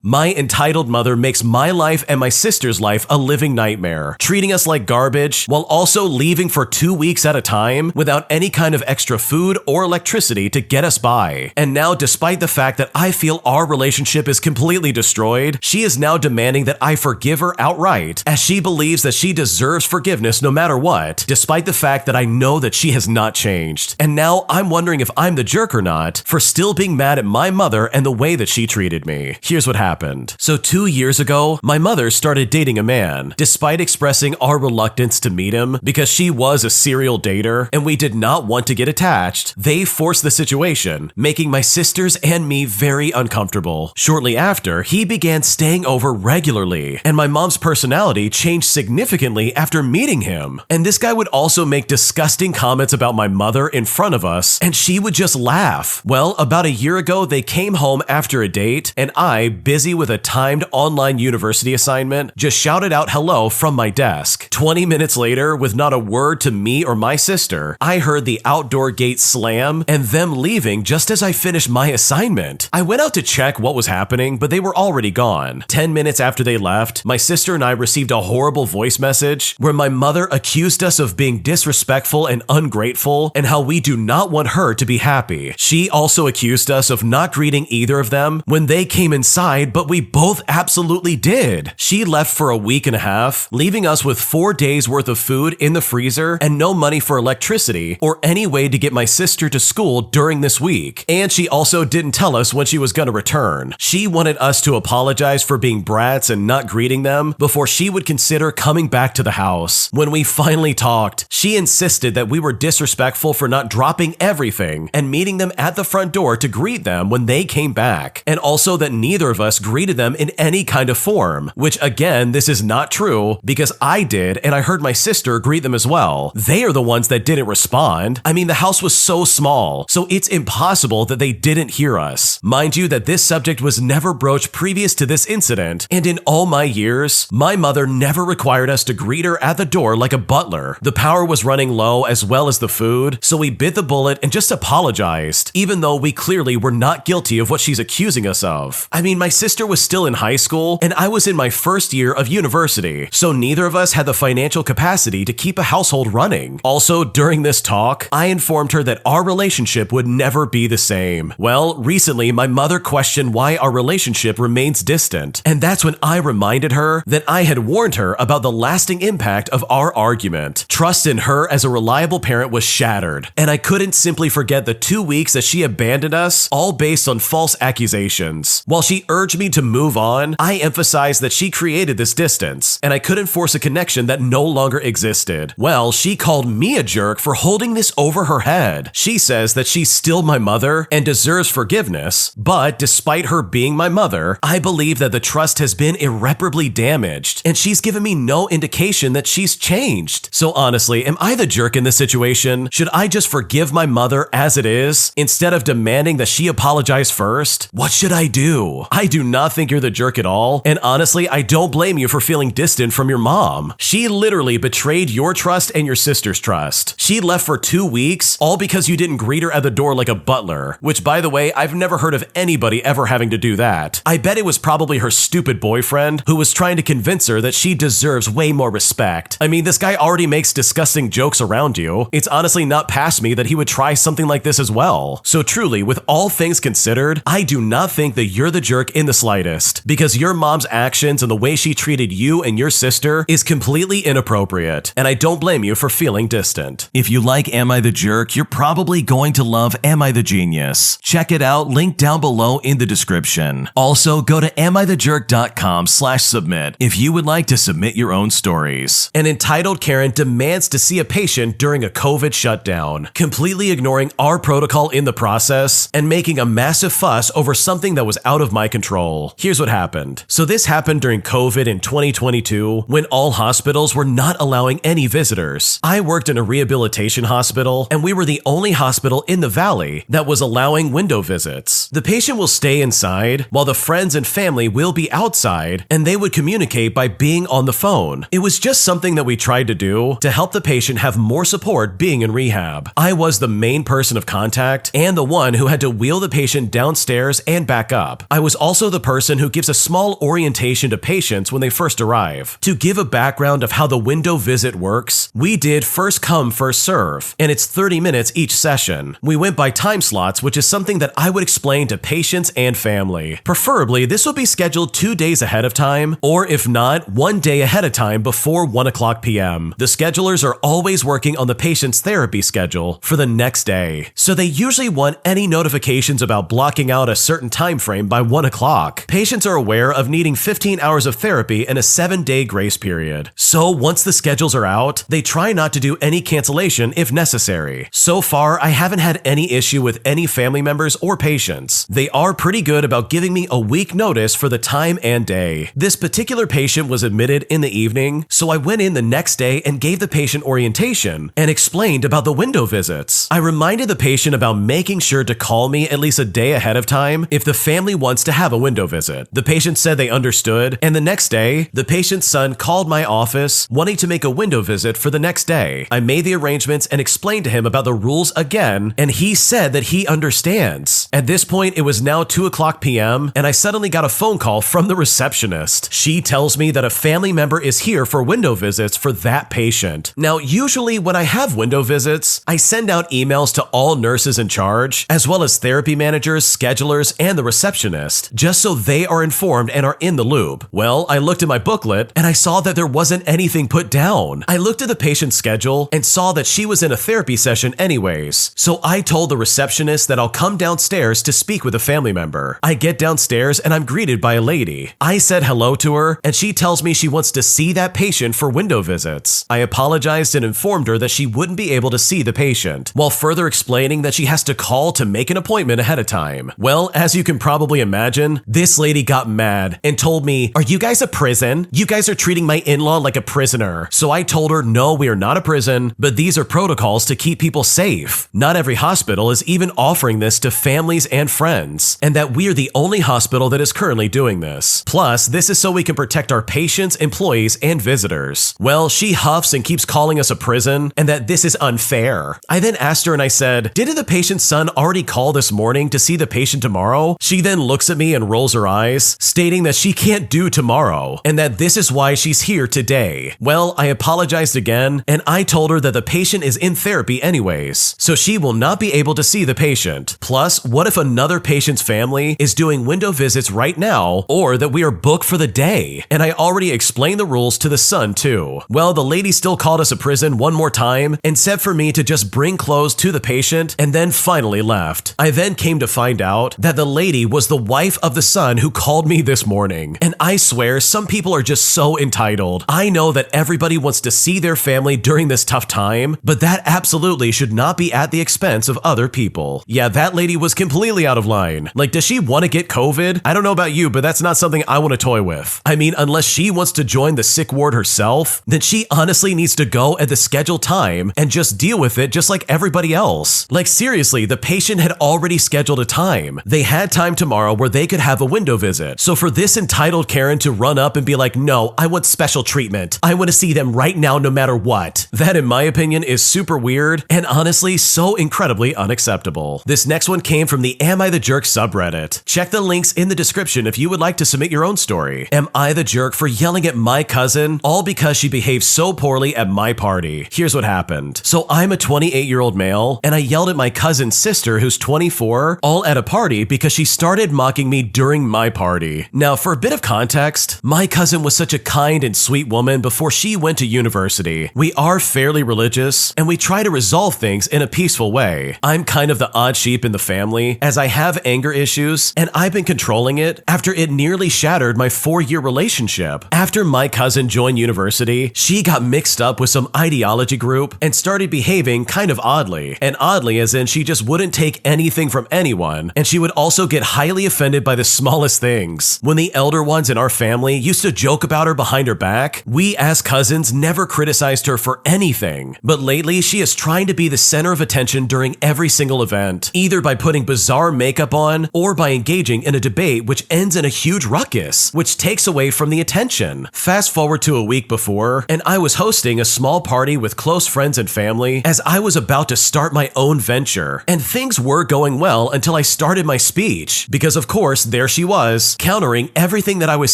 My entitled mother makes my life and my sister's life a living nightmare, treating us like garbage while also leaving for 2 weeks at a time without any kind of extra food or electricity to get us by. And now, despite the fact that I feel our relationship is completely destroyed, she is now demanding that I forgive her outright, as she believes that she deserves forgiveness no matter what, despite the fact that I know that she has not changed. And now I'm wondering if I'm the jerk or not for still being mad at my mother and the way that she treated me. Here's what happened. So 2 years ago, my mother started dating a man, despite expressing our reluctance to meet him because she was a serial dater and we did not want to get attached. They forced the situation, making my sisters and me very uncomfortable. Shortly after, he began staying over regularly, and my mom's personality changed significantly after meeting him. And this guy would also make disgusting comments about my mother in front of us, and she would just laugh. Well, about a year ago, they came home after a date, and I, busy with a timed online university assignment, just shouted out hello from my desk. 20 minutes later, with not a word to me or my sister, I heard the outdoor gate slam and them leaving just as I finished my assignment. I went out to check what was happening, but they were already gone. 10 minutes after they left, my sister and I received a horrible voice message where my mother accused us of being disrespectful and ungrateful and how we do not want her to be happy. She also accused us of not greeting either of them when they came inside, but we both absolutely did. She left for a week and a half, leaving us with 4 days worth of food in the freezer and no money for electricity or any way to get my sister to school during this week. And she also didn't tell us when she was going to return. She wanted us to apologize for being brats and not greeting them before she would consider coming back to the house. When we finally talked, she insisted that we were disrespectful for not dropping everything and meeting them at the front door to greet them when they came back, and also that neither of us greeted them in any kind of form, which again, this is not true because I did and I heard my sister greet them as well. They are the ones that didn't respond. I mean, the house was so small, so it's impossible that they didn't hear us. Mind you that this subject was never broached previous to this incident, and in all my years, my mother never required us to greet her at the door like a butler. The power was running low as well as the food, so we bit the bullet and just apologized, even though we clearly were not guilty of what she's accusing us of. I mean, my sister was still in high school and I was in my first year of university, so neither of us had the financial capacity to keep a household running. Also, during this talk, I informed her that our relationship would never be the same. Well, recently my mother questioned why our relationship remains distant, and that's when I reminded her that I had warned her about the lasting impact of our argument. Trust in her as a reliable parent was shattered, and I couldn't simply forget the 2 weeks that she abandoned us, all based on false accusations. While she urged me to move on, I emphasized that she created this distance, and I couldn't force a connection that no longer existed. Well, she called me a jerk for holding this over her head. She says that she's still my mother and deserves forgiveness, but despite her being my mother, I believe that the trust has been irreparably damaged, and she's given me no indication that she's changed. So honestly, am I the jerk in this situation? Should I just forgive my mother as it is, instead of demanding that she apologize first? What should I do? I do not think you're the jerk at all, and honestly, I don't blame you for feeling distant from your mom. She literally betrayed your trust and your sister's trust. She left for 2 weeks, all because you didn't greet her at the door like a butler, which by the way, I've never heard of anybody ever having to do that. I bet it was probably her stupid boyfriend who was trying to convince her that she deserves way more respect. I mean, this guy already makes disgusting jokes around you. It's honestly not past me that he would try something like this as well. So truly, with all things considered, I do not think that you're the jerk in the slightest, because your mom's actions and the way she treated you and your sister is completely inappropriate, and I don't blame you for feeling distant. If you like Am I the Jerk, you're probably going to love Am I the Genius. Check it out, link down below in the description. Also, go to amithejerk.com/submit if you would like to submit your own stories. An entitled Karen demands to see a patient during a COVID shutdown, completely ignoring our protocol in the process and making a massive fuss over something that was out of my control. Here's what happened. So this happened during COVID in 2022 when all hospitals were not allowing any visitors. I worked in a rehabilitation hospital and we were the only hospital in the valley that was allowing window visits. The patient will stay inside while the friends and family will be outside, and they would communicate by being on the phone. It was just something that we tried to do to help the patient have more support being in rehab. I was the main person of contact and the one who had to wheel the patient downstairs and back up. I was also also the person who gives a small orientation to patients when they first arrive. To give a background of how the window visit works, we did first come, first serve, and it's 30 minutes each session. We went by time slots, which is something that I would explain to patients and family. Preferably, this will be scheduled 2 days ahead of time, or if not, 1 day ahead of time before 1 o'clock p.m. The schedulers are always working on the patient's therapy schedule for the next day, so they usually want any notifications about blocking out a certain time frame by 1 o'clock. Patients are aware of needing 15 hours of therapy and a 7-day grace period. So once the schedules are out, they try not to do any cancellation if necessary. So far, I haven't had any issue with any family members or patients. They are pretty good about giving me a week notice for the time and day. This particular patient was admitted in the evening, so I went in the next day and gave the patient orientation and explained about the window visits. I reminded the patient about making sure to call me at least a day ahead of time if the family wants to have a window visit. The patient said they understood, and the next day, the patient's son called my office wanting to make a window visit for the next day. I made the arrangements and explained to him about the rules again, and he said that he understands. At this point, it was now 2 o'clock p.m., and I suddenly got a phone call from the receptionist. She tells me that a family member is here for window visits for that patient. Now, usually when I have window visits, I send out emails to all nurses in charge, as well as therapy managers, schedulers, and the receptionist, just so they are informed and are in the loop. Well, I looked at my booklet, and I saw that there wasn't anything put down. I looked at the patient's schedule and saw that she was in a therapy session anyways, so I told the receptionist that I'll come downstairs to speak with a family member. I get downstairs and I'm greeted by a lady. I said hello to her, and she tells me she wants to see that patient for window visits. I apologized and informed her that she wouldn't be able to see the patient, while further explaining that she has to call to make an appointment ahead of time. Well, as you can probably imagine, this lady got mad and told me, "Are you guys a prison? You guys are treating my in-law like a prisoner." So I told her, no, we are not a prison, but these are protocols to keep people safe. Not every hospital is even offering this to families and friends, and that we are the only hospital that is currently doing this. Plus, this is so we can protect our patients, employees, and visitors. Well, she huffs and keeps calling us a prison, and that this is unfair. I then asked her and I said, "Didn't the patient's son already call this morning to see the patient tomorrow?" She then looks at me and rolls her eyes, stating that she can't do tomorrow, and that this is why she's here today. Well, I apologized again, and I told her that the patient is in therapy anyways, so she will not be able to see the patient. Plus, what if another patient's family is doing window visits right now, or that we are booked for the day? And I already explained the rules to the son too. Well, the lady still called us a prison one more time and said for me to just bring clothes to the patient, and then finally left. I then came to find out that the lady was the wife of the son who called me this morning. And I swear, some people are just so entitled. I know that everybody wants to see their family during this tough time, but that absolutely should not be at the expense of other people. Yeah, that lady was completely out of line. Like, does she want to get COVID? I don't know about you, but that's not something I want to toy with. I mean, unless she wants to join the sick ward herself, then she honestly needs to go at the scheduled time and just deal with it just like everybody else. Like, seriously, the patient had already scheduled a time. They had time tomorrow where they could have a window visit. So for this entitled Karen to run up and be like, "No, I want special treatment. I want to see them right now no matter what," that in my opinion is super weird and honestly so incredibly unacceptable. This next one came from the Am I the Jerk subreddit. Check the links in the description if you would like to submit your own story. Am I the jerk for yelling at my cousin all because she behaved so poorly at my party? Here's what happened. So I'm a 28-year-old male, and I yelled at my cousin's sister who's 24 all at a party because she started mocking me during my party. Now, for a bit of context, my cousin was such a kind and sweet woman before she went to university. We are fairly religious, and we try to resolve things in a peaceful way. I'm kind of the odd sheep in the family, as I have anger issues, and I've been controlling it after it nearly shattered my 4-year relationship. After my cousin joined university, she got mixed up with some ideology group and started behaving kind of oddly. And oddly as in she just wouldn't take anything from anyone, and she would also get highly offended by the smallest things. When the elder ones in our family used to joke about her behind her back, we as cousins never criticized her for anything. But lately, she is trying to be the center of attention during every single event, either by putting bizarre makeup on or by engaging in a debate which ends in a huge ruckus, which takes away from the attention. Fast forward to a week before, and I was hosting a small party with close friends and family as I was about to start my own venture, and things were going well until I started my speech, because of course there she was, countering everything that I was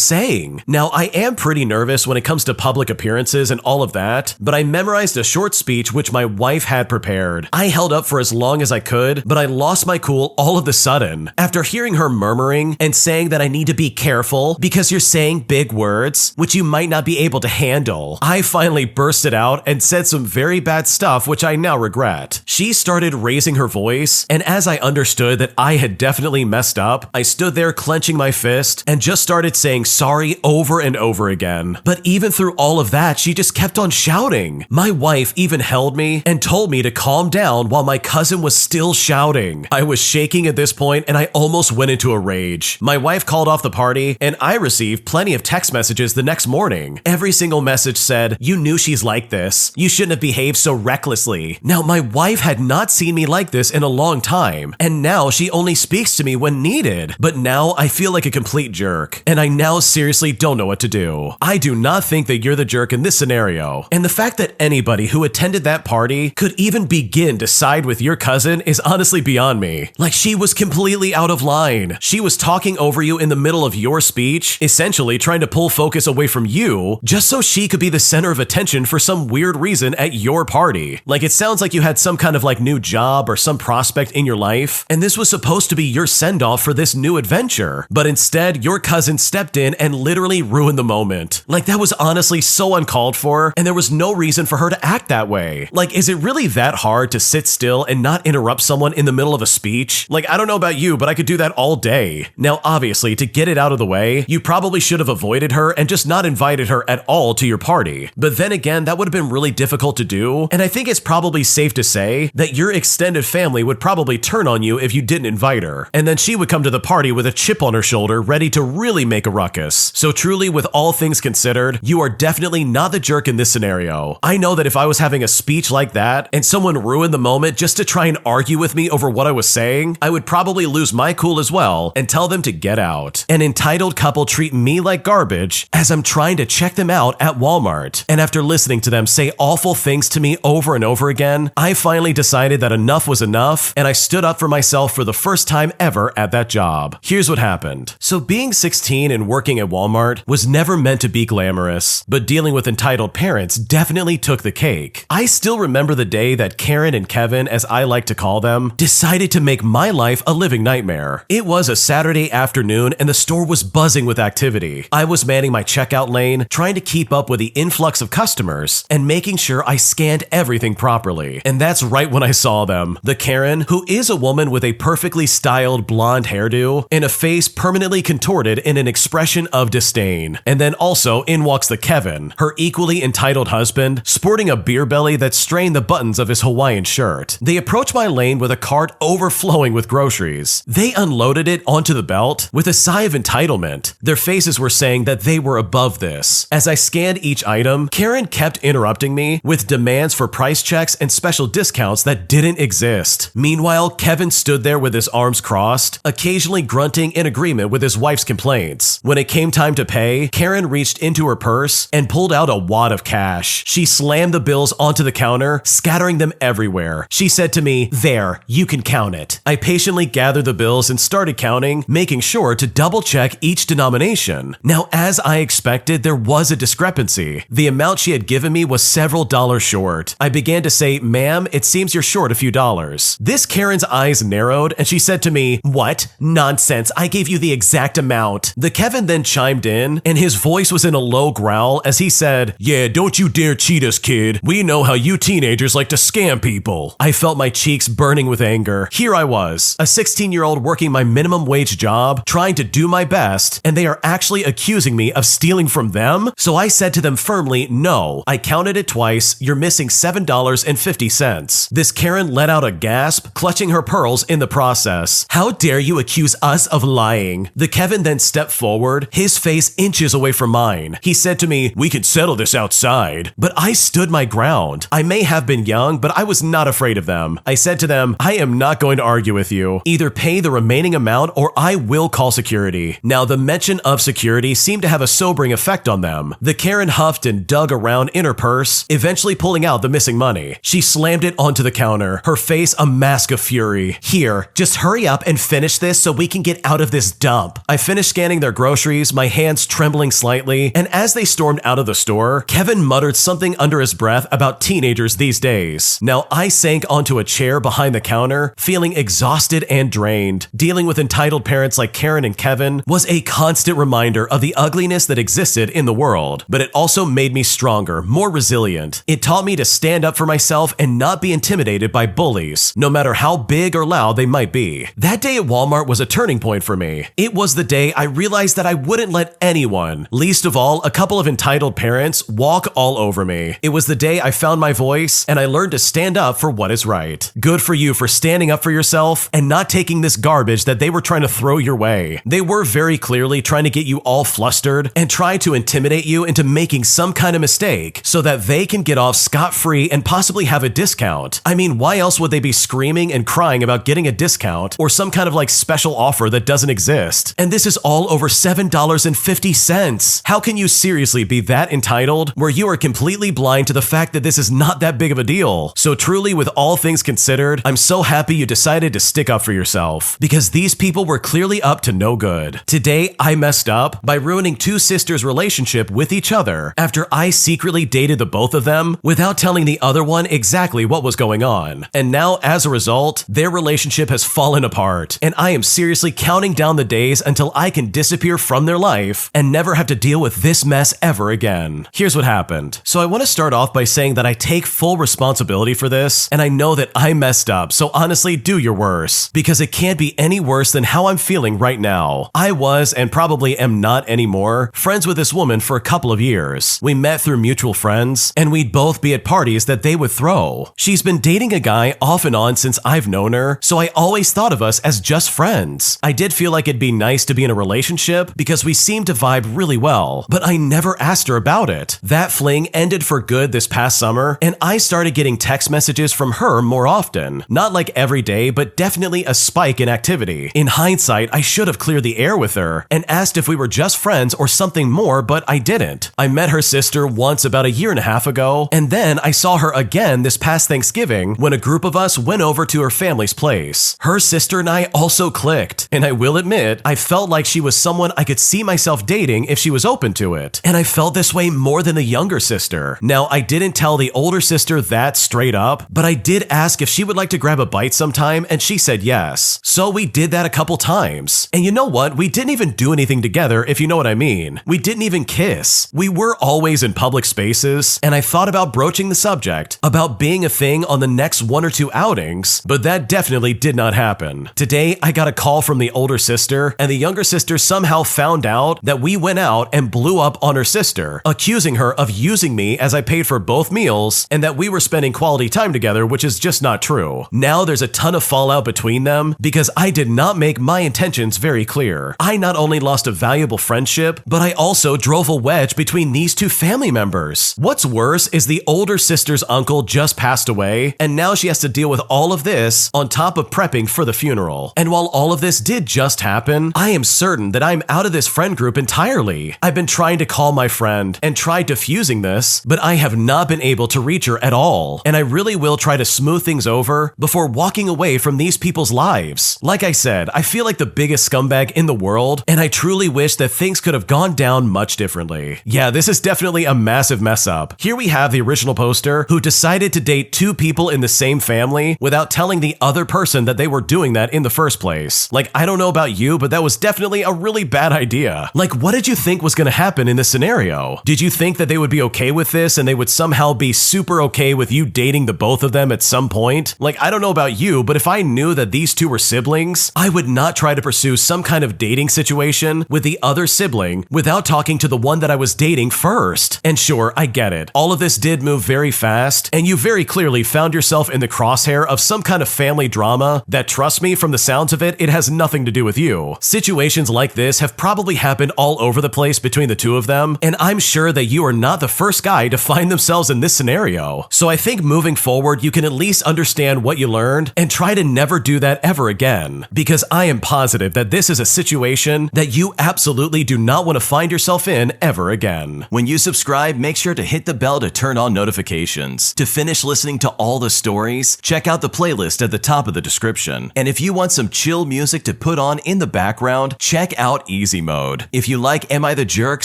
saying. Now, I am pretty nervous when it comes to public appearances and all of that, but I memorized a short speech which my wife had prepared. I held up for as long as I could, but I lost my cool all of a sudden. After hearing her murmuring and saying that I need to be careful because you're saying big words, which you might not be able to handle, I finally bursted out and said some very bad stuff which I now regret. She started raising her voice, and as I understood that I had definitely messed up, I stood there clenching my fist and just started saying sorry over and over again. But even through all of that, she just kept on shouting. My wife even held me and told me to calm down while my cousin was still shouting. I was shaking at this point and I almost went into a rage. My wife called off the party and I received plenty of text messages the next morning. Every single message said, "You knew she's like this. You shouldn't have behaved so recklessly." Now, my wife had not seen me like this in a long time, and now she only speaks to me when needed. But now I feel like a complete jerk, and I now seriously don't know what to do. I do not think that you're the jerk in this scenario, and the fact that anybody who attended that party could even begin to side with your cousin is honestly beyond me. Like, she was completely out of line. She was talking over you in the middle of your speech, essentially trying to pull focus away from you just so she could be the center of attention for some weird reason at your party. Like, it sounds like you had some kind of like new job or some prospect in your life, and this was supposed to be your send-off for this new adventure. But instead, your cousin stepped in and literally ruined the moment. Like, that was honestly so uncalled for, and there was no reason for her to act that way. Like, is it really that hard to sit still and not interrupt someone in the middle of a speech? Like, I don't know about you, but I could do that all day. Now, obviously, to get it out of the way, you probably should have avoided her and just not invited her at all to your party. But then again, that would have been really difficult to do, and I think it's probably safe to say that your extended family would probably turn on you if you didn't invite her, and then she would come to the party with a chip on her shoulder ready to really make a ruckus. So truly, with all things considered, you are definitely not the jerk in this scenario. I know that if I was having a speech like that and someone ruined the moment just to try and argue with me over what I was saying, I would probably lose my cool as well and tell them to get out. An entitled couple treat me like garbage as I'm trying to check them out at Walmart, and after listening to them say awful things to me over and over again, I finally decided that enough was enough, and I stood up for myself for the first time ever at that job. Here's what happened. So being 16 and working at Walmart was never meant to be glamorous, but dealing with entitled parents definitely took the cake. I still remember the day that Karen and Kevin, as I like to call them, decided to make my life a living nightmare. It was a Saturday afternoon and the store was buzzing with activity. I was manning my checkout lane, trying to keep up with the influx of customers and making sure I scanned everything properly. And that's right when I saw them. The Karen, who is a woman with a perfectly styled blonde hairdo and a face permanently contorted in an expression of disdain. And then also in walks the Kevin, her equally entitled husband, sporting a beer belly that strained the buttons of his Hawaiian shirt. They approached my lane with a cart overflowing with groceries. They unloaded it onto the belt with a sigh of entitlement. Their faces were saying that they were above this. As I scanned each item, Karen kept interrupting me with demands for price checks and special discounts that didn't exist. Meanwhile, Kevin stood there with his arms crossed, occasionally grunting in agreement with his wife's complaints. When it came time to pay, Karen reached into her purse and pulled out a wad of cash. She slammed the bills onto the counter, scattering them everywhere. She said to me, "There, you can count it." I patiently gathered the bills and started counting, making sure to double check each denomination. Now, as I expected, there was a discrepancy. The amount she had given me was several dollars short. I began to say, "Ma'am, it seems you're short a few dollars." This Karen's eyes narrowed and she said to me, "What? Nonsense, I gave you the exact amount." The Kevin then chimed in and his voice was in a low growl as he said, "Yeah, don't you dare cheat us, kid. We know how you teenagers like to scam people." I felt my cheeks burning with anger. Here I was, a 16-year-old working my minimum wage job, trying to do my best, and they are actually accusing me of stealing from them? So I said to them firmly, "No, I counted it twice. You're missing $7.50. This Karen let out a gasp, clutching her pearls in the process. "How dare you accuse us of lying?" The Kevin then stepped forward, his face inches away from mine. He said to me, "We could settle this outside." But I stood my ground. I may have been young, but I was not afraid of them. I said to them, "I am not going to argue with you. Either pay the remaining amount or I will call security." Now, the mention of security seemed to have a sobering effect on them. The Karen huffed and dug around in her purse, eventually pulling out the missing money. She slammed it onto the counter, her face a mask of fury. "Here, just hurry up and finish this so we can get out out of this dump. I finished scanning their groceries, my hands trembling slightly, and as they stormed out of the store, Kevin muttered something under his breath about teenagers these days. Now, I sank onto a chair behind the counter, feeling exhausted and drained. Dealing with entitled parents like Karen and Kevin was a constant reminder of the ugliness that existed in the world, but it also made me stronger, more resilient. It taught me to stand up for myself and not be intimidated by bullies, no matter how big or loud they might be. That day at Walmart was a turning point for me. It was the day I realized that I wouldn't let anyone, least of all a couple of entitled parents, walk all over me. It was the day I found my voice and I learned to stand up for what is right. Good for you for standing up for yourself and not taking this garbage that they were trying to throw your way. They were very clearly trying to get you all flustered and try to intimidate you into making some kind of mistake so that they can get off scot-free and possibly have a discount. I mean, why else would they be screaming and crying about getting a discount or some kind of like special offer that doesn't exist? And this is all over $7.50. How can you seriously be that entitled where you are completely blind to the fact that this is not that big of a deal? So truly, with all things considered, I'm so happy you decided to stick up for yourself, because these people were clearly up to no good. Today, I messed up by ruining two sisters' relationship with each other after I secretly dated the both of them without telling the other one exactly what was going on. And now, as a result, their relationship has fallen apart, and I am seriously counting down the days until I can disappear from their life and never have to deal with this mess ever again. Here's what happened. So I want to start off by saying that I take full responsibility for this, and I know that I messed up, so honestly, do your worst, because it can't be any worse than how I'm feeling right now. I was, and probably am not anymore, friends with this woman for a couple of years. We met through mutual friends, and we'd both be at parties that they would throw. She's been dating a guy off and on since I've known her, so I always thought of us as just friends. I did feel like it'd be nice to be in a relationship because we seemed to vibe really well, but I never asked her about it. That fling ended for good this past summer, and I started getting text messages from her more often. Not like every day, but definitely a spike in activity. In hindsight, I should have cleared the air with her and asked if we were just friends or something more, but I didn't. I met her sister once about a year and a half ago, and then I saw her again this past Thanksgiving when a group of us went over to her family's place. Her sister and I also clicked, and I will admit, I felt like she was someone I could see myself dating if she was open to it. And I felt this way more than the younger sister. Now, I didn't tell the older sister that straight up, but I did ask if she would like to grab a bite sometime, and she said yes. So we did that a couple times. And you know what? We didn't even do anything together, if you know what I mean. We didn't even kiss. We were always in public spaces, and I thought about broaching the subject, about being a thing on the next one or two outings, but that definitely did not happen. Today, I got a call from the older sister, and the younger sister somehow found out that we went out and blew up on her sister, accusing her of using me as I paid for both meals, and that we were spending quality time together, which is just not true. Now there's a ton of fallout between them because I did not make my intentions very clear. I not only lost a valuable friendship, but I also drove a wedge between these two family members. What's worse is the older sister's uncle just passed away, and now she has to deal with all of this on top of prepping for the funeral. And while all of this did just happen, I am certain that I'm out of this friend group entirely. I've been trying to call my friend and try diffusing this, but I have not been able to reach her at all. And I really will try to smooth things over before walking away from these people's lives. Like I said, I feel like the biggest scumbag in the world, and I truly wish that things could have gone down much differently. Yeah, this is definitely a massive mess up. Here we have the original poster who decided to date two people in the same family without telling the other person that they were doing that in the first place. Like, I don't know about you, but that was definitely a really bad idea. Like, what did you think was going to happen in this scenario? Did you think that they would be okay with this and they would somehow be super okay with you dating the both of them at some point? Like, I don't know about you, but if I knew that these two were siblings, I would not try to pursue some kind of dating situation with the other sibling without talking to the one that I was dating first. And sure, I get it. All of this did move very fast, and you very clearly found yourself in the crosshair of some kind of family drama that, trust me, from the sounds of it, it has nothing to do with you. Situations like this have probably happened all over the place between the two of them, and I'm sure that you are not the first guy to find themselves in this scenario. So I think moving forward, you can at least understand what you learned and try to never do that ever again, because I am positive that this is a situation that you absolutely do not want to find yourself in ever again. When you subscribe, make sure to hit the bell to turn on notifications. To finish listening to all the stories, check out the playlist at the top of the description. And if you want some chill music to put on on in the background, check out easymode. If you like Am I the Jerk,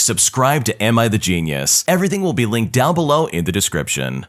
subscribe to Am I the Genius. Everything will be linked down below in the description.